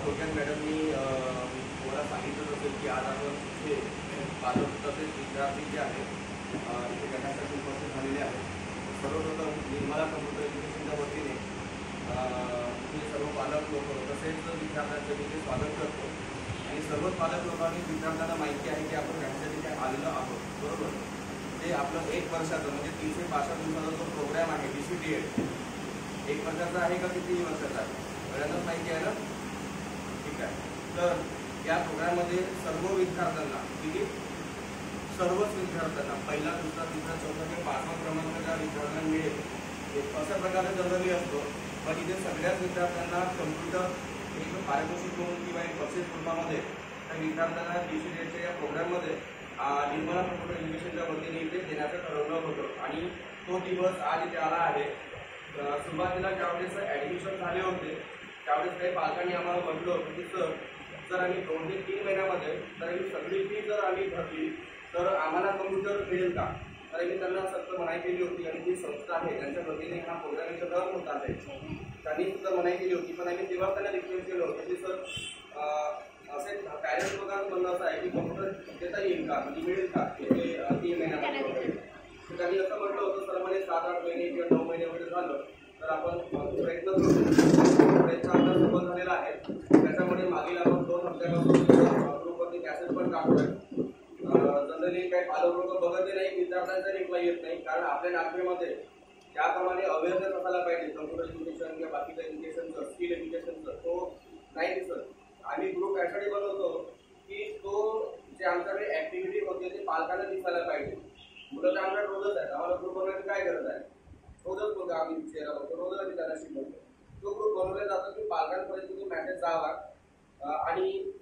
थोडक्यात मॅडमनी तुम्हाला सांगितलं असेल की आज आपण इथे पालक तसेच विद्यार्थी जे आहेत इथे गटासाठी उपस्थित झालेले आहेत. सर्वप्रथम निर्मला कम्प्युटर एज्युकेशनच्या वतीने मी सर्व पालक लोक तसेच विद्यार्थ्यांचं मी ते स्वागत करतो. आणि सर्वच पालक लोकांनी विद्यार्थ्यांना माहिती आहे की आपण त्यासाठी काय आलेलो आहोत. बरोबर, ते आपलं 1 वर्षाचं म्हणजे 365 दिवसाचा जो प्रोग्राम आहे DCDED 1 वर्षाचा आहे का किती वर्षाचा आहे सगळ्यांनाच माहिती आहे ना. ठीक आहे, तर या प्रोग्राममध्ये सर्व विद्यार्थ्यांना किती सर्वच विद्यार्थ्यांना पहिला दुसरा तिसरा चौथा किंवा 5वा क्रमांकाच्या विद्यार्थ्यांना मिळेल अशा प्रकारे जनरली असतो. पण इथे सगळ्याच विद्यार्थ्यांना कम्प्युटर एक पारितोषिक म्हणून किंवा एक बक्षीस स्वरूपामध्ये त्या विद्यार्थ्यांना DCDEDच्या या प्रोग्राममध्ये निर्मला कम्प्युटर एज्युकेशनच्या वतीने इथे देण्याचं ठरवलं होतं. आणि तो दिवस आज इथे आला आहे. सुरुवातीला ज्यावेळेस ॲडमिशन झाले होते त्यावेळेस काही पालकांनी आम्हाला म्हटलं होतं की सर आम्ही 2 ते 3 महिन्यामध्ये तर आम्ही सगळी फी जर आम्ही भरली तर आम्हाला कम्प्युटर मिळेल का. तर मी त्यांना सक्त मनाई केली होती. आणि जी संस्था आहे त्यांच्या वतीने हा प्रोग्राम इथं रन होत आहे त्यांनी सुद्धा मनाई केली होती. पण आम्ही तेव्हा त्यांना रिक्वेस्ट केलं होतं की सर असे पॅरेंट्स लोकांचं म्हणणं असं आहे की कम्प्युटर देता येईल का, म्हणजे मिळेल का ते 3 महिन्यामध्ये वगैरे. तर त्यांनी असं म्हटलं होतं सर म्हणे 7-8 महिने किंवा 9 महिने वगैरे झालं तर आपण प्रयत्न करू. प्रयत्न आपला सफल झालेला आहे. त्याच्यामध्ये मागील आपण 2 हप्त्यापासून ग्रुपवरती मॅसेज पण टाकतोय. जनरली काही पालक लोक बघत नाही, विद्यार्थ्यांचा रिप्लाय येत नाही. कारण आपल्या नागरिकमध्ये ज्याप्रमाणे अवेअरनेस असायला पाहिजे कम्प्युटर एज्युकेशन किंवा बाकीच्या एज्युकेशनचं स्किल एज्युकेशनचं तो नाही दिसत. आम्ही ग्रुप यासाठी बनवतो की तो जे आमच्याकडे ॲक्टिव्हिटी होते ते पालकांना दिसायला पाहिजे. मुलं तर आमच्या रोजच आहेत, आम्हाला ग्रुप बनवायची काय गरज आहे. रोजच बघा आम्ही चेहरा बघतो, रोजच आम्ही त्यांना शिकवतो. तो ग्रुप बनवला जातो की पालकांपर्यंत तो मॅसेज जावा. आणि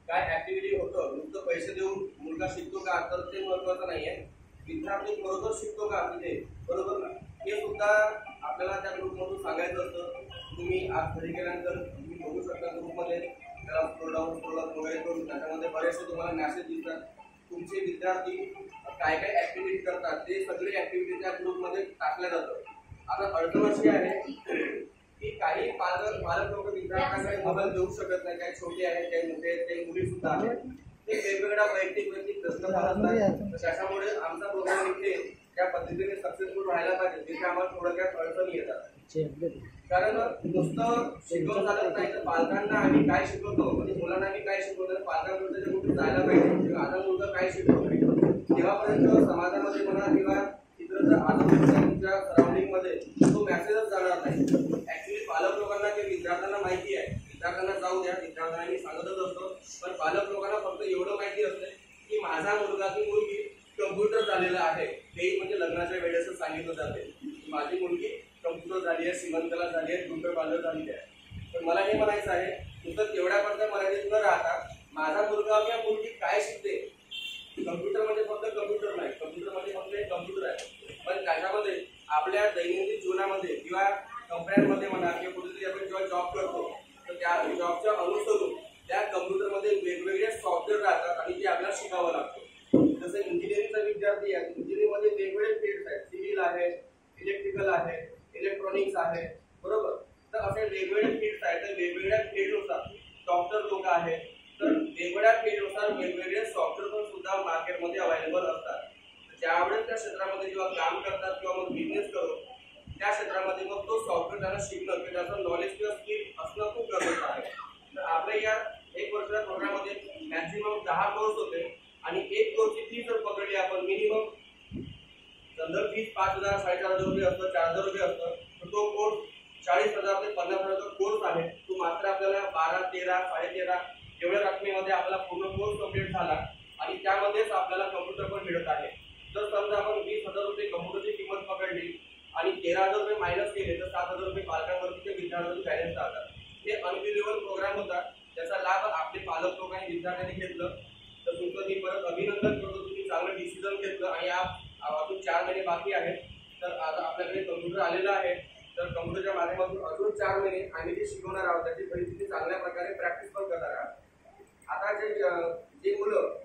काय ॲक्टिव्हिटी होतं नुसतं पैसे देऊन मुलगा शिकतो का तर ते महत्त्वाचं नाही आहे. विद्यार्थी बरोबर शिकतो का तिथे, बरोबर ना, हे सुद्धा आपल्याला त्या ग्रुपमधून सांगायचं असतं. तुम्ही आज घरी गेल्यानंतर तुम्ही बघू शकता ग्रुपमध्ये त्याला स्क्रोल वगैरे करून त्याच्यामध्ये बरेचसे तुम्हाला मॅसेज दिसतात. तुमचे विद्यार्थी काय काय ॲक्टिव्हिटी करतात ते सगळे ॲक्टिव्हिटी त्या ग्रुपमध्ये टाकल्या जातं. आता अडचण अशी आहे की काही पालक लोक विद्यार्थ्यांकडे मोबाईल देऊ शकत नाही. काही छोटे आहेत, काही मोठे आहेत, काही मुली सुद्धा आहेत. ते वेगवेगळ्या वैयक्तिक प्रश्न असतात. त्याच्यामुळे आमचा प्रोग्राम इथे त्या पद्धतीने सक्सेसफुल राहायला पाहिजे तिथे आम्हाला थोडक्यात अडचणी येतात. कारण नुसतं शिकवून चालत नाही तर पालकांना आम्ही काय शिकवतो म्हणजे मुलांना आम्ही काय शिकवतो पालकांपर्यंत कुठे जायला पाहिजे. आता मुलगा काय शिकवतो तेव्हापर्यंत समाजामध्ये म्हणा किंवा तिथं आजूबाजूच्या सराउंडिंगमध्ये तो मॅसेजच जाणार नाही. ऍक्च्युली पालक लोकांना ते विद्यार्थ्यांना माहिती आहे, विद्यार्थ्यांना जाऊ द्या, विद्यार्थ्यांना मी सांगतच असतो. पण पालक लोकांना फक्त एवढं माहिती असते की माझा मुलगा की मुलगी कम्प्युटर झालेला आहे. ते म्हणजे लग्नाच्या वेळेसच सांगितलं जाते माझी मुलगी कम्प्युटर झाली आहे, श्रीमंतला झाली आहे, ब्युटी पार्लर झाली आहे. तर मला हे म्हणायचं आहे नुसतं तेवढ्यापर्यंत मर्यादित न राहता माझा मुलगा किंवा मुलगी काय शिकते. कम्प्युटर म्हणजे फक्त कम्प्युटर नाही, कम्प्युटरमध्ये फक्त एक कम्प्युटर आहे. पण त्याच्यामध्ये आपल्या दैनंदिन जीवनामध्ये किंवा कंपन्यांमध्ये म्हणा किंवा कुठेतरी आपण जेव्हा जॉब करतो तर त्या जॉबच्या अनुसरून त्या कम्प्युटरमध्ये वेगवेगळे सॉफ्टवेअर राहतात आणि ते आपल्याला शिकावं लागतं. जसं इंजिनिअरिंगचा विद्यार्थी आहे, इंजिनिअरिंगमध्ये वेगवेगळे फील्ड्स आहेत, सिव्हिल आहे, इलेक्ट्रिकल आहे, इलेक्ट्रॉनिक्स आहे, बरोबर. तर असे वेगवेगळे फील्ड्स आहेत. तर वेगवेगळ्या फील्डनुसार डॉक्टर लोक आहेत तर वेगवेगळ्या फील्डनुसार वेगवेगळे सॉफ्टवेअर पण सुद्धा मार्केटमध्ये अवेलेबल असतात. ज्यावेळेस त्या क्षेत्रामध्ये जेव्हा काम करतात किंवा मग बिझनेस करू त्या क्षेत्रामध्ये मग तो सॉफ्टवेअर त्यांना शिकणं किंवा त्याचं नॉलेज किंवा स्किल असणं खूप गरजेचं आहे. तर आपल्या या 1 वर्षाच्या प्रोग्राममध्ये मॅक्झिमम 10 कोर्स होते आणि एक कोर्सची फी जर पकडली आपण मिनिमम जनरल फीस 5,000 ₹4,500 रुपये असतं, 4,000 रुपये असतं. तर तो कोर्स 40,000 ते 50,000चा कोर्स आहे. तो मात्र आपल्याला 12, 13, 13.5 एवढ्या रकमेमध्ये आपला पूर्ण कोर्स कम्प्लीट झाला आणि त्यामध्येच आपल्याला कम्प्युटर पण मिळत आहे. जर समजा आपण 20,000 रुपये कम्प्युटरची किंमत पकडली आणि 13,000 रुपये मायनस केले तर 7,000 रुपये पालकांवरती ते विद्यार्थ्यांचे बॅलन्स राहतात. हे अनबिलिव्हेबल प्रोग्राम होता त्याचा लाभ आपले पालक लोकांनी विद्यार्थ्यांनी घेतलं. तर तुमचं मी परत अभिनंदन करतो. तुम्ही चांगलं डिसिजन घेतलं आणि अजून 4 महिने बाकी आहेत. तर आता आपल्याकडे कम्प्युटर आलेला आहे. तर कम्प्युटरच्या माध्यमातून अजून 4 महिने आम्ही जे शिकवणार आहोत त्याची परिस्थिती चांगल्या प्रकारे प्रॅक्टिस पण करणार आहोत. आता जे मुलं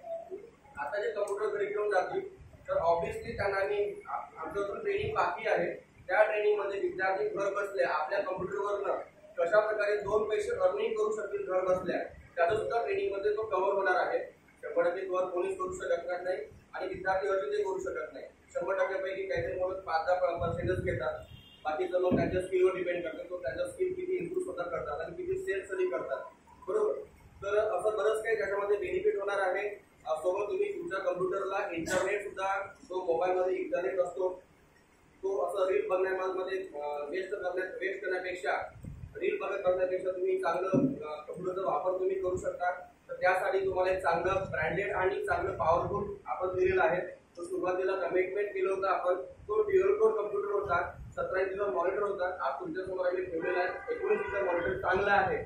आता जे कम्प्युटर घरी घेऊन जातील तर ऑब्व्हियसली त्यांना आमच्याकडून ट्रेनिंग बाकी आहे. त्या ट्रेनिंगमध्ये विद्यार्थी घर बसले आपल्या कम्प्युटरवरनं कशा प्रकारे 2 पैसे अर्निंग करू शकतील घर बसल्या, त्याचा सुद्धा ट्रेनिंग मध्ये तो कव्हर होणार आहे. 100% कव्हर कोणीच करू शकत नाही आणि विद्यार्थी अर्ज ते करू शकत नाही. 100% पैकी काहीतरी मुलं 5-10% घेतात, बाकीचं मग त्यांच्या स्किलवर डिपेंड करतं. तो त्यांच्या स्किल किती इम्प्रूव्ह स्वतः करतात आणि किती सेल्फ स्टडी करतात, बरोबर. तर असं बरंच काही त्याच्यामध्ये बेनिफिट होणार आहे. सोबत तुम्ही तुमच्या कम्प्युटरला इंटरनेट सुद्धा, जो मोबाईलमध्ये इंटरनेट असतो तो असं रील बघण्यामध्ये वेस्ट करण्यापेक्षा, रील बघत करण्यापेक्षा तुम्ही चांगलं कम्प्युटरचा वापर तुम्ही करू शकता. तर त्यासाठी तुम्हाला एक चांगलं ब्रँडेड आणि चांगलं पॉवरफुल आपण दिलेलं आहे. तो सुरुवातीला कमिटमेंट केलं होतं आपण, तो ड्युअल कोर कम्प्युटर होता, 17 इंचचा मॉनिटर होता. आज तुमच्यासमोर आम्ही ठेवलेला आहे. 19 इंचचा मॉनिटर चांगला आहे,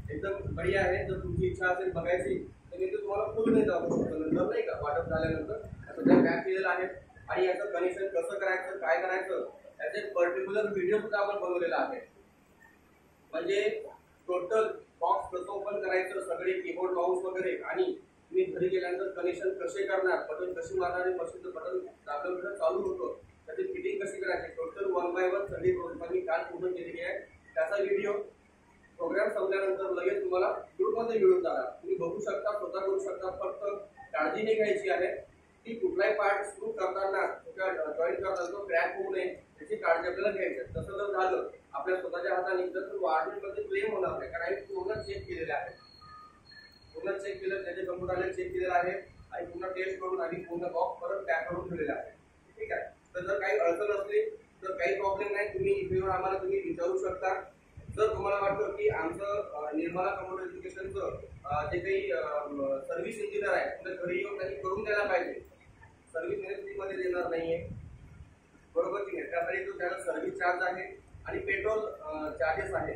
एकदम बढिया आहे. जर तुमची इच्छा असेल बघायची तर मी तुम्हाला फुल नाही जाऊ शकतो नंतर, नाही का, वाटप झाल्यानंतर सध्या पॅक केलेलं आहे. आणि याचं कनेक्शन कसं करायचं, काय करायचं, याचे पर्टिक्युलर व्हिडिओ सुद्धा आपण बनवलेला आहे. म्हणजे टोटल बॉक्स कसं ओपन करायचं, सगळे कीबोर्ड माऊस वगैरे, आणि तुम्ही घरी गेल्यानंतर कनेक्शन कसे करणार, बटन कशी मारणार, मशीनचं बटन दाबल्यानंतर चालू होतं, त्याची फिटिंग कशी करायची, टोटल 1 बाय 1 सगळी प्रोसेस मी काल पूर्ण केलेली आहे. त्याचा व्हिडिओ प्रोग्राम संपल्यानंतर लगेच तुम्हाला ग्रुपमध्ये मिळून जाणार. तुम्ही बघू शकता, स्वतः करू शकता. फक्त काळजी नाही घ्यायची आहे की कुठलाही पार्ट सुरू करताना जॉईन करताना तो क्रॅक होऊ नये, त्याची काळजी आपल्याला घ्यायची आहे. तसं जर झालं आपल्या स्वतःच्या हाताने तर वॉरंटीमध्ये क्लेम होणार नाही, कारण आम्ही पूर्ण चेक केलेले आहे. पूर्ण चेक केलं, त्याचे कम्प्युटरला चेक केलेलं आहे आणि पूर्ण टेस्ट करून आम्ही पूर्ण बॉक्स परत पॅक करून ठेवलेला आहे. ठीक आहे. तर जर काही अडचण असली तर काही प्रॉब्लेम नाही, तुम्ही इथे आम्हाला तुम्ही विचारू शकता. जर तुम्हाला वाटतं की आमचं निर्मला कम्प्युटर एज्युकेशनचं जे काही सर्व्हिस इंजिनियर आहे तर घरी येऊन त्यांनी करून द्यायला पाहिजे, सर्व्हिस फ्रीमध्ये देणार नाहीये, बरोबर की नाही. त्यासाठी जो त्याचा सर्व्हिस चार्ज आहे आणि पेट्रोल चार्जेस आहे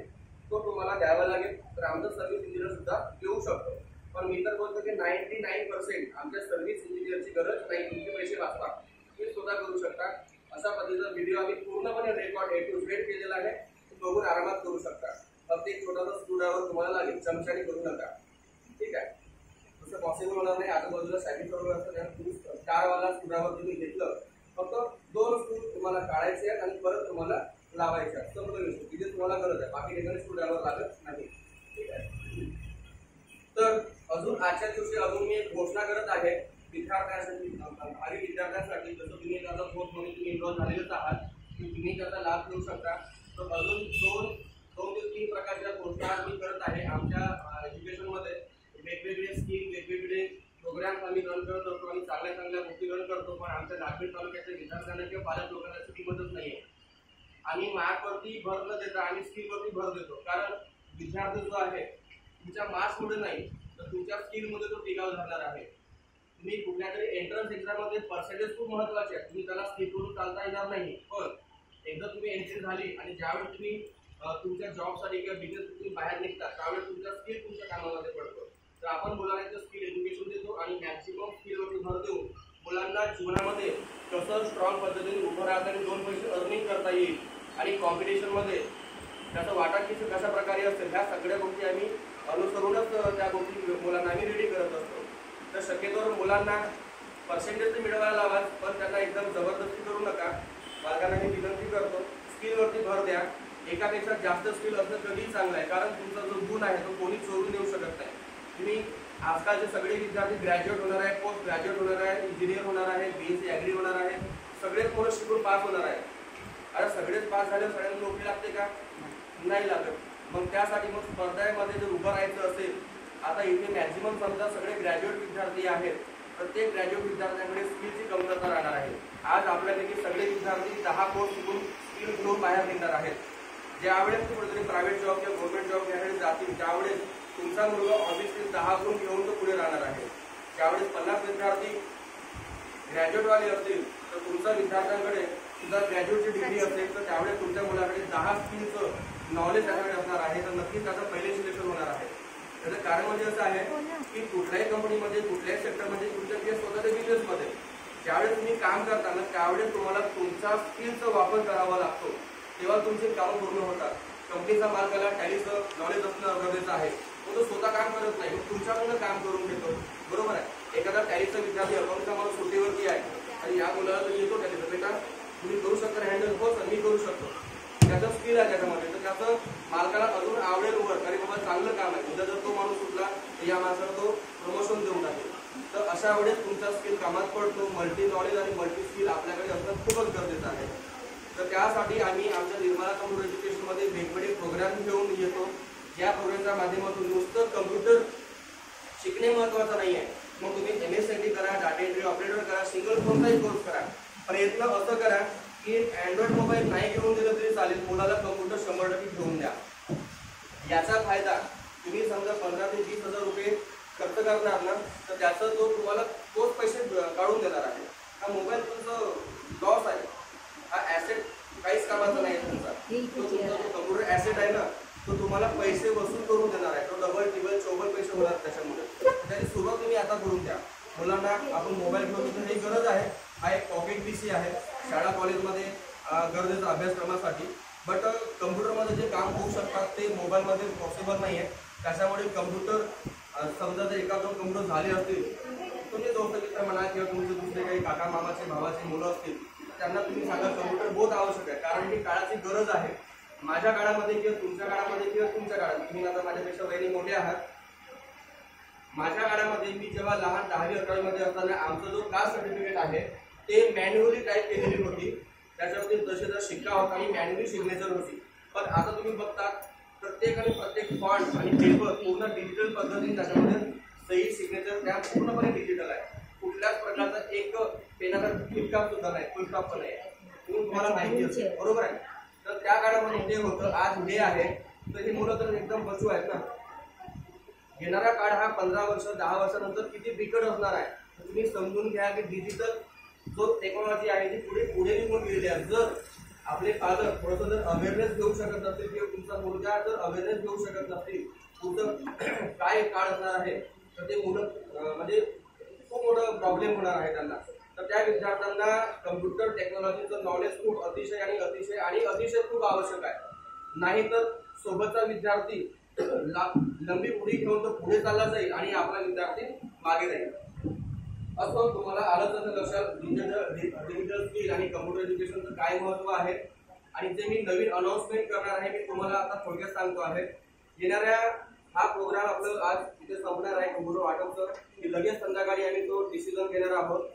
तो तुम्हाला द्यावा लागेल. तर आमचं सर्व्हिस इंजिनियर सुद्धा येऊ शकतो. पण मी तर बोलतो की 99% आमच्या सर्व्हिस इंजिनियरची गरज नाही. तुमचे पैसे वाचवा, तुम्ही स्वतः करू शकता. अशा पद्धतीचा व्हिडिओ आम्ही पूर्णपणे रेकॉर्ड A to Z केलेला आहे, बघून आरामात करू शकता. फक्त एक छोटासा स्क्रूड्रायव्हर तुम्हाला लागेल, चमच्याने करू नका. ठीक आहे. तसं पॉसिबल होणार नाही. आजूबाजूला सायकल वगैरे असतं, त्या 4 वाला स्क्रूड्रायव्हर तुम्ही घेतलं, फक्त 2 स्क्रू तुम्हाला काढायचे आहेत आणि परत तुम्हाला लावायचे आहेत. संपलं विषय. तिथे तुम्हाला गरज आहे, बाकी ठिकाणी स्क्रूड्रायव्हर लागत नाही. ठीक आहे. तर अजून आजच्या दिवशी अजून मी एक घोषणा करत आहे विद्यार्थ्यांसाठी, भावी विद्यार्थ्यांसाठी. जसं तुम्ही त्याचा कोर्स म्हणून तुम्ही इन्व्हॉल्व झालेलेच आहात, तुम्ही त्याचा लाभ घेऊ शकता. तर अजून 2 ते 3 प्रकारच्या घोषणा मी करत आहे. आमच्या एज्युकेशनमध्ये वेगवेगळे स्कीम, वेगवेगळे प्रोग्राम्स आम्ही रन करत असतो आणि चांगल्या चांगल्या गोष्टी रन करतो. पण आमच्या नागपूर तालुक्याच्या विद्यार्थ्यांना किंवा पालक लोकांना त्याची किंमतच नाही आहे. आम्ही मार्कवरती भर न देता आम्ही स्किलवरती भर देतो. कारण विद्यार्थी जो आहे तुमच्या मार्क्समुळे नाही तर तुमच्या स्किलमध्ये तो टिकाव झालेला आहे. तुम्ही कुठल्या तरी एंट्रन्स एक्झाममध्ये पर्सेंटेज खूप महत्त्वाचे आहे, तुम्ही त्याला स्किल करून चालता येणार नाही. पण एकदा तुम्ही एंट्री झाली आणि ज्यावेळी तुम्ही तुमच्या जॉबसाठी किंवा बिझनेस तुम्ही बाहेर निघता त्यावेळेस तुमचा स्किल तुमच्या कामामध्ये पडतो. तर आपण मुलांना स्किल एज्युकेशन देतो आणि मॅक्सिमम स्किलवरती भर देऊन मुलांना जीवनामध्ये कसं स्ट्रॉंग पद्धतीने उभं राहता आणि 2 पैसे अर्निंग करता येईल आणि कॉम्पिटिशनमध्ये त्याचं वाटा कशा प्रकारे असेल ह्या सगळ्या गोष्टी आम्ही अनुसरूनच त्या गोष्टी मुलांना आम्ही रेडी करत असतो. तर शक्यतोवर मुलांना पर्सेंटेज तर मिळवायला लावा, पण त्यांना एकदम जबरदस्ती करू नका. पालकांना मी विनंती करतो स्किलवरती भर द्या. एकापेक्षा जास्त स्किल असणं कधीही चांगलं आहे, कारण तुमचा जो गुण आहे तो कोणी चोरून देऊ शकत नाही. तुम्ही आजकालचे सगळे विद्यार्थी ग्रॅज्युएट होणार आहे, पोस्ट ग्रॅज्युएट होणार आहे, इंजिनियर होणार आहे, BSc ॲग्री होणार आहे, सगळेच पोरं शिकून पास होणार आहे. अरे सगळेच पास झाले सगळ्यांना नोकरी लागते का? नाही लागत. मग त्यासाठी मग स्पर्धेमध्ये जर उभं राहायचं असेल, आता इथे मॅक्झिमम समजा सगळे ग्रॅज्युएट विद्यार्थी आहेत, प्रत्येक ग्रॅज्युएट विद्यार्थ्यांकडे स्किलची कमतरता राहणार आहे. आज आपल्यापैकी सगळे विद्यार्थी 10 कोर्स शिकून स्किल घेऊन बाहेर निघणार आहेत. ज्यावेळेस कुठेतरी प्रायव्हेट जॉब किंवा गव्हर्नमेंट जॉब याकडे जातील त्यावेळेस तुमचा मुलगा ऑब्व्हियसली 10 गुण घेऊन तो पुढे राहणार आहे. ज्यावेळेस 50 विद्यार्थी ग्रॅज्युएटवाले असतील तर तुमच्या विद्यार्थ्यांकडे सुद्धा ग्रॅज्युएटची डिग्री असेल तर त्यावेळेस तुमच्या मुलाकडे 10 स्किलचं नॉलेज त्याच्याकडे असणार आहे. तर नक्कीच त्याचं पहिले सिलेक्शन होणार आहे. त्याचं कारण म्हणजे असं आहे की कुठल्याही कंपनीमध्ये, कुठल्याही सेक्टरमध्ये, तुमच्या स्वतःच्या बिझनेसमध्ये ज्यावेळेस तुम्ही काम करताना त्यावेळेस तुम्हाला तुमच्या स्किलचा वापर करावा लागतो, तेव्हा तुमचे काम पूर्ण होतात. कंपनीचा मालकाला टॅलीचं नॉलेज असणं गरजेचं आहे, तो स्वतः काम करत नाही, मग तुमच्याकडून काम करून घेतो. बरोबर आहे. एखादा टॅलीचा विद्यार्थी अकाउंटचा माणूस सुट्टीवरती आहे आणि या मुलाला येतो टॅलीचा, बेटा तुम्ही करू शकता हँडल, हो सर मी करू शकतो. त्याचं स्किल आहे त्याच्यामध्ये, तर त्याचं मालकाला अजून आवडेल वर, अरे बाबा चांगलं काम आहे, उद्या जर तो माणूस सुटला तर या माणसाला तो प्रमोशन देऊन टाकेल. तर अशा वेळेस तुमचा स्किल कामात पडतो. मल्टी नॉलेज आणि मल्टी स्किल आपल्याकडे असणं खूपच गरजेचं आहे. तर त्यासाठी आम्ही आमच्या निर्मला कम्प्युटर एज्युकेशनमध्ये वेगवेगळे प्रोग्राम घेऊन येतो. या प्रोग्रामच्या माध्यमातून नुसतं कम्प्युटर शिकणे महत्त्वाचं नाही आहे. मग तुम्ही MSc करा, डाटा एंट्री ऑपरेटर करा, सिंगल कोणताही कोर्स करा. प्रयत्न असं करा की अँड्रॉइड मोबाईल नाही घेऊन दिलं तरी चालेल, मुलाला कम्प्युटर 100% घेऊन द्या. याचा फायदा तुम्ही समजा 15 ते 20 हजार रुपये खर्च करणार ना, तर त्याचं तो तुम्हाला तोच पैसे काढून देणार आहे. हा मोबाईल तुमचं लॉस आहे, हा ॲसेट काहीच कामाचा नाही आहे तुमचा. तो तुमचा जो कम्प्युटर ॲसेट आहे ना, तो तुम्हाला पैसे वसूल करून देणार आहे. तो डबल टिबल चौबल पैसे होणार त्याच्यामुळे. त्याची सुरुवात तुम्ही आता करून द्या. मुलांना आपण मोबाईल घेऊन ही गरज आहे. हा एक पॉकेट PC आहे शाळा कॉलेजमध्ये गरजेचं अभ्यासक्रमासाठी. बट कम्प्युटरमध्ये जे काम होऊ शकतात ते मोबाईलमध्ये पॉसिबल नाही आहे. त्याच्यामुळे कम्प्युटर समजा जर एका दोन कम्प्युटर झाले असतील, तुमचे दोस्त मित्र म्हणा किंवा तुमचे दुसरे काही काका मामाचे भावाचे मुलं असतील, त्यांना तुम्ही सांगा कम्प्युटर बहुत आवश्यक आहे, कारण ही काळाची गरज आहे. माझ्या काळामध्ये किंवा तुमच्या काळामध्ये किंवा तुमच्या काळात, तुम्ही आता माझ्यापेक्षा वयाने मोठे आहात, माझ्या काळामध्ये मी जेव्हा लहान 10वी-11वी मध्ये असताना आमचं जो कास्ट सर्टिफिकेट आहे ते मॅन्युअली टाईप केलेली होती. त्याच्यामध्ये जसे शिक्का होता आणि मॅन्युअली सिग्नेचर होती. पण आता तुम्ही बघता प्रत्येक फॉन्ट आणि पेपर पूर्ण डिजिटल पद्धतीने त्याच्यामध्ये सही सिग्नेचर त्या पूर्णपणे डिजिटल आहे. कुठल्याच प्रकारचा एक पेनाचा ठिपका सुद्धा नाही, फुल स्टॉप पण नाही. तुम्हाला माहिती असेल, बरोबर आहे. तर त्या काळामध्ये जे होतं आज हे आहे, तर ही मुलं तर एकदम बचू आहेत ना. येणारा काळ हा 15 वर्ष 10 वर्षानंतर किती बिकट असणार आहे. तुम्ही समजून घ्या की डिजिटल जो टेक्नॉलॉजी आहे ती पुढे निघून गेलेली आहे. जर आपले पालक थोडंसं जर अवेअरनेस घेऊ शकत नसतील किंवा तुमचा मुलगा जर अवेअरनेस घेऊ शकत नसतील पुढचं काय काळ असणार आहे, तर ते मुलं म्हणजे खूप मोठं प्रॉब्लेम होणार आहे त्यांना. तर त्या विद्यार्थ्यांना कम्प्युटर टेक्नॉलॉजीचं नॉलेज खूप अतिशय खूप आवश्यक आहे. नाहीतर सोबतचा विद्यार्थी लंबी उडी घेऊन तो पुढे चालला जाईल आणि आपला विद्यार्थी मागे राहील. असं तुम्हाला आलं तर लक्षात डिजिटल स्किल आणि कम्प्युटर एज्युकेशनचं काय महत्त्व आहे आणि जे मी नवीन अनाउन्समेंट करणार आहे मी तुम्हाला आता थोडक्यात सांगतो आहे. येणाऱ्या हा प्रोग्राम आपलं आज इथे संपणार आहे कम्प्युटर वाटपचं, की लगेच संध्याकाळी आम्ही तो डिसिजन घेणार आहोत.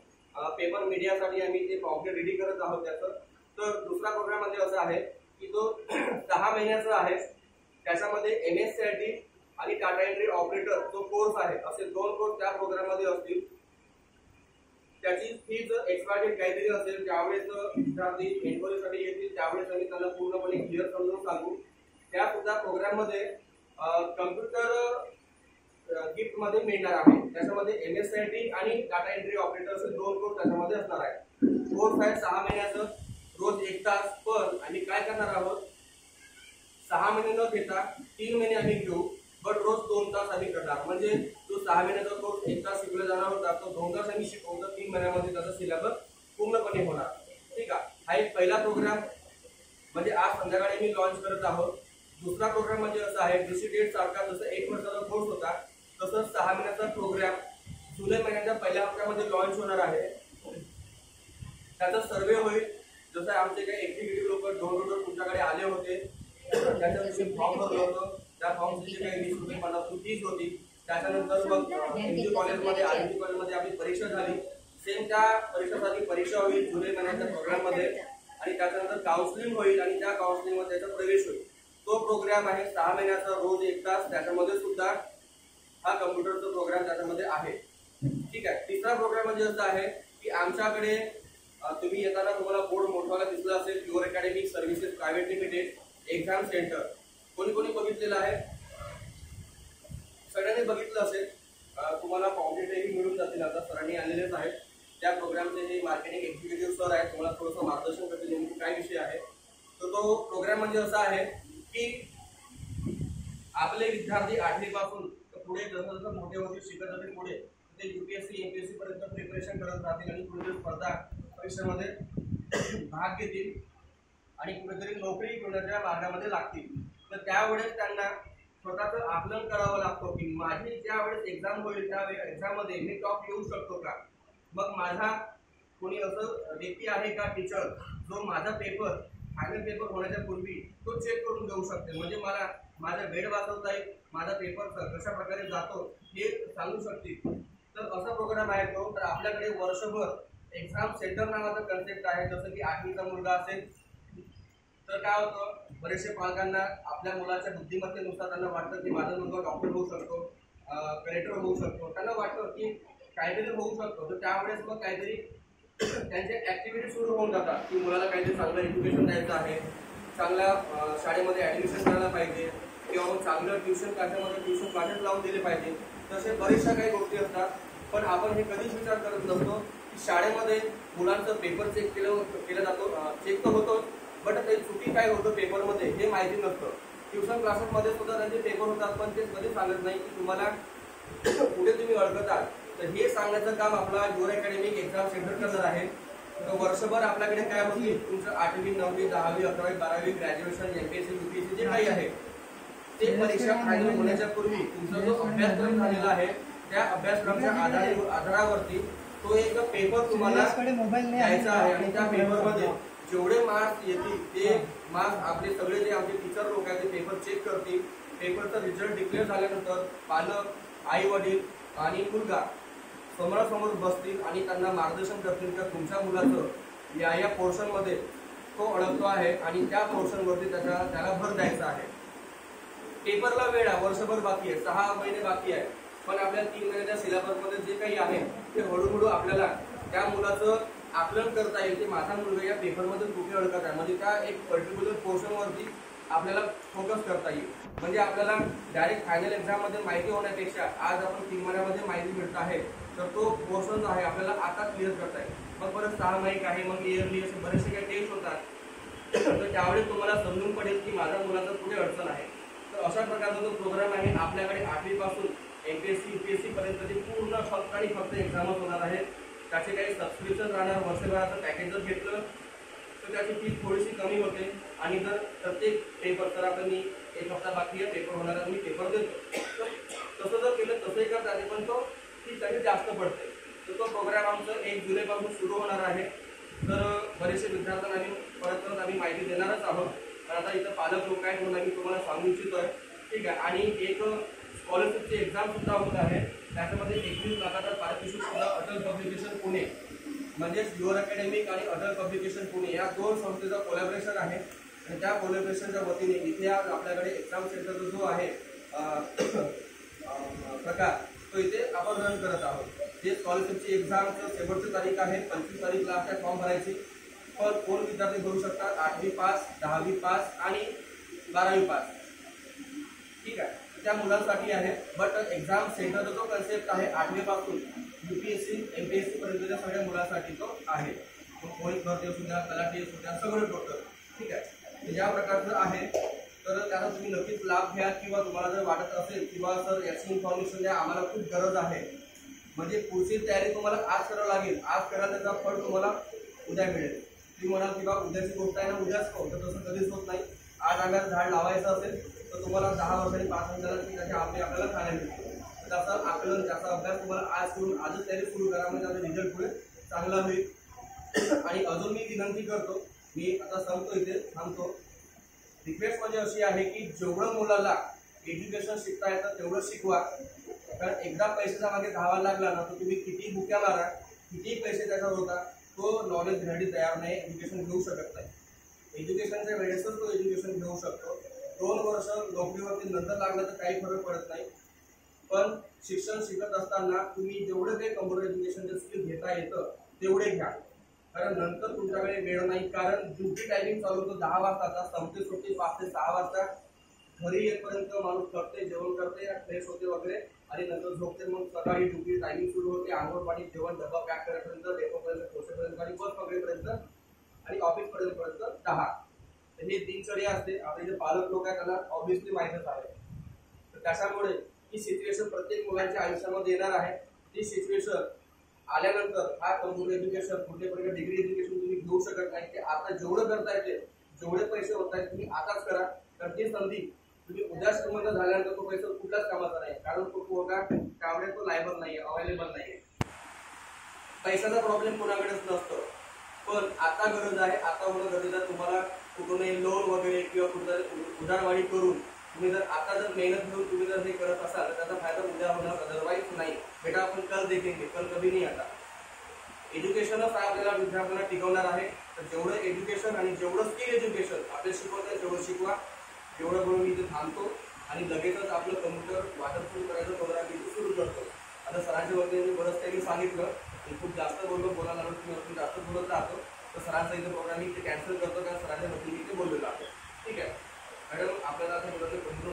पेपर मीडियासाठी आम्ही ते पॉम्पलेट रेडी करत आहोत त्याचं. तर दुसरा प्रोग्राम म्हणजे असं आहे की तो 6 महिन्याचा आहे. त्याच्यामध्ये MSc आणि टाटा एंट्री ऑपरेटर जो कोर्स आहे, असे 2 कोर्स त्या प्रोग्राममध्ये असतील. त्याची फीज एक्सपायर्ड काहीतरी असेल. त्यावेळेस विद्यार्थी एन्क्वायरीसाठी येतील त्यावेळेस आम्ही त्यांना पूर्णपणे क्लिअर समजून सांगू. त्या सुद्धा प्रोग्राममध्ये कम्प्युटर गिफ्ट मध्ये मिळणार आहे. त्याच्यामध्ये MSc आणि डाटा एंट्री ऑपरेटरचे 2 कोर्स त्याच्यामध्ये असणार आहे. कोर्स आहे 6 महिन्याचं, रोज 1 तास. पण आम्ही काय करणार आहोत, 6 महिने न घेता 3 महिने आम्ही घेऊ, बट रोज 2 तास आम्ही करणार. म्हणजे जो 6 महिन्याचा कोर्स 1 तास शिकवला जाणार होता तो 2 तास आम्ही शिकवतो. 3 महिन्यामध्ये त्याचा सिलेबस पूर्णपणे होणार. ठीक आहे. हा एक पहिला प्रोग्राम म्हणजे आज संध्याकाळी मी लॉन्च करत आहोत. दुसरा प्रोग्राम म्हणजे असा आहे, डेट सारखा जसं 1 वर्षाचा कोर्स होता तसंच 6 महिन्याचा प्रोग्राम जुलै महिन्याच्या पहिल्या हप्त्यामध्ये लॉन्च होणार आहे. त्याचा सर्वे होईल. जसं आमचे काही एक्झिक्युटिव्ह लोक डोर तुमच्याकडे आले होते, त्याच्याविषयी फॉर्म भरलं होतं. त्या फॉर्मची काही 20 रुपये 50 रुपये होती. त्याच्यानंतर मग MG कॉलेजमध्ये आपली परीक्षा झाली. सेम त्या परीक्षेसाठी परीक्षा होईल जुलै महिन्याच्या प्रोग्राममध्ये आणि त्याच्यानंतर काउन्सिलिंग होईल आणि त्या काउन्सिलिंगमध्ये त्याचा प्रवेश होईल. तो प्रोग्राम आहे 6 महिन्याचा, रोज 1 तास. त्याच्यामध्ये सुद्धा हा कम्प्युटरचा प्रोग्राम त्याच्यामध्ये आहे. ठीक आहे. तिसरा प्रोग्राम म्हणजे असं आहे की आमच्याकडे तुम्ही येताना तुम्हाला बोर्ड मोठवाला दिसला असेल, pure academic services private limited exam centre. कोणी बघितलेलं आहे? सगळ्यांनी बघितलं असेल. तुम्हाला पॉम्पलेटही मिळून जातील. आता सरांनी आलेलेच आहेत. त्या प्रोग्रामचे जे मार्केटिंग एक्झिक्युटिव्ह सर आहेत तुम्हाला थोडंसं मार्गदर्शन करतील नेमकी काय विषय आहे. तर तो प्रोग्राम म्हणजे असा आहे की आपले विद्यार्थी 8वी पासून पुढे जसं मोठे होतील शिकत जातील पुढे ते UPSC MPSC पर्यंत प्रिपरेशन करत राहतील आणि पुढे स्पर्धा परीक्षेमध्ये भाग घेतील आणि कुठेतरी नोकरी मिळण्याच्या मार्गामध्ये लागतील. तर त्यावेळेस त्यांना स्वतःचं आकलन करावं लागतं की माझी ज्यावेळेस एक्झाम होईल त्या एक्झाममध्ये मी टॉप येऊ शकतो का. मग माझा कोणी असं व्यक्ती आहे का टीचर जो माझा पेपर फायनल पेपर होण्याच्या पूर्वी तो चेक करून देऊ शकते. म्हणजे मला माझा वेळ वाचवता येईल, माझा पेपर कशा प्रकारे जातो हे सांगू शकते. तर असा प्रोग्राम आहे तो. तर आपल्याकडे वर्षभर एक्झाम सेंटर नावाचा कन्सेप्ट आहे. जसं की 8वीचा मुलगा असेल तर काय होतं, बरेचसे पालकांना आपल्या मुलाच्या बुद्धिमत्तेनुसार त्यांना वाटतं की माझा मुलगा डॉक्टर होऊ शकतो, कलेक्टर होऊ शकतो, त्यांना वाटतं की काहीतरी होऊ शकतो. तर त्यावेळेस मग काहीतरी त्यांचे ॲक्टिव्हिटी सुरू होऊन जातात की मुलाला काहीतरी चांगलं एज्युकेशन द्यायचं आहे, चांगल्या शाळेमध्ये ॲडमिशन करायला पाहिजे किंवा मग चांगलं ट्युशन क्लासेस लावून दिले पाहिजे. तसे बरेचशा काही गोष्टी असतात. पण आपण हे कधीच विचार करत नसतो की शाळेमध्ये मुलांचं पेपर चेक केलं जातो, चेक तर होतोच, बट ते चुकी काय होतं पेपरमध्ये हे माहिती नसतं. ट्युशन क्लासेसमध्ये सुद्धा त्यांचे पेपर होतात, पण ते कधी सांगत नाही की तुम्हाला पुढे तुम्ही अडकतात. तर हे सांगण्याचं काम आपला युअर अकॅडमिक एक्झाम सेंटर करणार आहे. तर वर्षभर आपल्याकडे काय होती, तुमचं 8वी 9वी 10वी 11वी 12वी ग्रॅज्युएशन एमपीएससी यूपीएससी जे काही आहे ते परीक्षा फायनल होण्याच्या पूर्वी तुमचा जो अभ्यासक्रम झालेला आहे त्या अभ्यासक्रमाच्या आधारावरती तो एक पेपर तुम्हाला द्यायचा आहे. आणि त्या पेपरमध्ये जेवढे मार्क्स येतील ते मार्क्स आपले सगळे जे आमचे टीचर लोक आहेत ते पेपर चेक करतील. पेपरचा रिझल्ट डिक्लेअर झाल्यानंतर पालक, आई वडील आणि मुलगा समोरासमोर बसतील आणि त्यांना मार्गदर्शन करतील की तुमच्या मुलाचं या पोर्शनमध्ये तो अडकतो आहे आणि त्या पोर्शनवरती त्याला भर द्यायचा आहे. पेपरला वेळ आहे, वर्षभर बाकी आहे, 6 महिने बाकी आहे. पण आपल्या 3 महिन्याच्या सिलेबसमध्ये जे काही आहे ते हळूहळू आपल्याला त्या मुलाचं आकलन करता येईल की माझा मुलगा या पेपरमध्ये कुठे अडकत आहे. म्हणजे त्या एक पर्टिक्युलर पोर्शनवरती आपल्याला फोकस करता येईल. म्हणजे आपल्याला डायरेक्ट फायनल एक्झाममध्ये माहिती होण्यापेक्षा आज आपण 3 महिन्यामध्ये माहिती मिळत आहे तर तो पोर्शन जो आहे आपल्याला आता क्लिअर करता येईल. मग परत 6 महिने आहे, मग इयरली असे बरेचसे काही टेस्ट होतात. तर त्यावेळेस तुम्हाला समजून पडेल की माझ्या मुलाचं पुढे अडचण आहे. तर अशा प्रकारचा जो प्रोग्राम आहे आपल्याकडे 8वी पासून एमपीएससी यूपीएससी पर्यंतची पूर्ण फक्त आणि फक्त एक्झामच होणार आहे. त्याचे काही सबस्क्रिप्शन राहणार. वर्षभराचं पॅकेज जर घेतलं तर त्याची फीस थोडीशी कमी होते. आणि जर प्रत्येक पेपर, तर आता मी 1 हप्ता बाकी आहे पेपर होणार आहे, मी पेपर देतो, तसं जर केलं तसंही करता येते, पण तो फीस त्याची जास्त पडते. तर तो प्रोग्राम आमचं 1 जुलैपासून सुरू होणार आहे. तर बरेचसे विद्यार्थ्यांना परत आम्ही माहिती देणारच आहोत. पण आता इथं पालक लोक आहेत म्हणून आम्ही तुम्हाला सांगू इच्छितोय, ठीक आहे. आणि एक स्कॉलरशिपची एक्झाम सुद्धा होत आहे. त्याच्यामध्ये 21 लाखाचा पारितोषिक सुद्धा अटल पब्लिकेशन पुणे म्हणजेच युअर अकॅडमिक आणि अटल पब्लिकेशन पुणे या 2 संस्थेचा कोलॅबोरेशन आहे. आणि त्या कोलॅबोरेशनच्या वतीने इथे आज आपल्याकडे एक्झाम सेंटरचा जो आहे प्रकार तो इथे आपण रन करत आहोत. ते स्कॉलरशिपची एक्झामचं शेवटची तारीख आहे 25 तारीखला आपल्या फॉर्म भरायची. पण कोण विद्यार्थी भरू शकतात, 8वी पास, 10वी पास आणि 12वी पास, ठीक आहे. त्या मुलांसाठी आहे. बट एक्झाम सेंटरचा जो कन्सेप्ट आहे 8वी पासून यूपीएससी एमपीएससी पर्यंतच्या सगळ्या मुलांसाठी तो आहे. पोलीस भरती असू द्या, तलाठी असू द्या, सगळं टोटल, ठीक आहे. ज्या प्रकारचं आहे तर त्याचा तुम्ही नक्कीच लाभ घ्या. किंवा तुम्हाला जर वाटत असेल किंवा सर याची इन्फॉर्मेशन द्या, आम्हाला खूप गरज आहे, म्हणजे पुढची तयारी तुम्हाला आज करावं लागेल, आज करायला त्याचा फळ तुम्हाला उद्या मिळेल. तुम्ही म्हणाल किंवा उद्याची गोष्ट आहे ना उद्याच करू, तर तसं कधीच होत नाही. आज आम्हाला झाड लावायचं असेल तर तुम्हाला 10 वर्षांनी 5 वर्षांनी त्याचे आपल्याला खायला मिळते. त्याचं आकलन, त्याचा अभ्यास तुम्हाला आज करून आजच तयारी सुरू करा, म्हणजे त्याचा रिझल्ट पुढे चांगला होईल. आणि अजून मी विनंती करतो, मी आता सांगतो इथे थांबतो. रिक्वेस्ट म्हणजे अशी आहे की जेवढं मुलाला एज्युकेशन शिकता येतं तेवढं शिकवा. कारण एकदा पैशाचा मागे धावायला लागला ना तर तुम्ही किती बुक्या मारा, किती पैसे त्याच्यावर होता, तो नॉलेज घेण्यासाठी तयार नाही, एज्युकेशन घेऊ शकत नाही. एज्युकेशनच्या वेळेसच तो एज्युकेशन घेऊ शकतो. 2 वर्ष नोकरीवरती नंतर लागलं तर काही फरक पडत नाही. पण शिक्षण शिकत असताना तुम्ही जेवढं काही कम्प्युटर एज्युकेशनचे स्किल घेता येतं तेवढे घ्या. कारण नंतर तुमच्याकडे वेळ नाही. कारण ड्युटी टायमिंग चालू होतो 10 वाजता, संपते सुट्टी 5 ते 6 वाजता. घरी येईपर्यंत माणूस करते, जेवण करते, फ्रेश होते वगैरे आणि नंतर झोपते. मग सकाळी ड्युटी टायमिंग सुरू होते, आंघोळ पाणी जेवण डबा पॅक करेपर्यंत, डेपोपर्यंत पोहोचेपर्यंत आणि बस पकडेपर्यंत आणि ऑफिस पर्यंत 10. तर ही दिनचर्या असते. आपले जे पालक लोक आहेत त्यांना ऑब्व्हियसली माहीतच आहे. तर त्याच्यामुळे ही सिच्युएशन प्रत्येक मुलांच्या आयुष्यामध्ये येणार आहे. ती सिच्युएशन आल्यानंतर हा कम्प्युटर एज्युकेशन, कुठेपर्यंत डिग्री एज्युकेशन तुम्ही घेऊ शकत नाही. ते आता जेवढं करता येते, जेवढे पैसे होत आहेत तुम्ही आताच करा. तर ती संधी तुम्ही उद्या श्रीमंत झाल्यानंतर तो पैसा कुठलाच कामाचा नाही. कारण तो पोरगा त्यामुळे तो लायबल नाहीये, अवेलेबल नाहीये. पैशाचा प्रॉब्लेम कोणाकडेच नसतो. पण आता गरज आहे, आता होणं गरजेचं आहे. तुम्हाला कुठूनही लोन वगैरे किंवा कुठं उधारवाढी करून तुम्ही जर आता जर मेहनत घेऊन तुम्ही जर हे करत असाल तर त्याचा फायदा उद्या होणार, अदरवाईज नाही. बेटा आपण कल देखेंगे, कल कभी नहीं आता. एज्युकेशनच आपल्याला विद्यार्थ्यांना टिकवणार आहे. तर जेवढं एज्युकेशन आणि जेवढं स्किल एज्युकेशन आपल्याला शिकवतं तेवढं शिकवा. जेवढं म्हणून मी इथे थांबतो आणि लगेचच आपलं कम्प्युटर वाटप सुरू करायचं प्रोग्राम इथे सुरू करतो. आता सरांच्या वतीने मी बरंच काही सांगितलं, मी खूप जास्त बोलायला लागलो, तुम्ही अजून जास्त बोलत राहतो. तर सरांचा इथे प्रोग्राम मी इथे कॅन्सल करतो कारण सरांच्या वतीने इथे बोललेलो आहे. ठीक आहे मॅडम, आपल्याला आता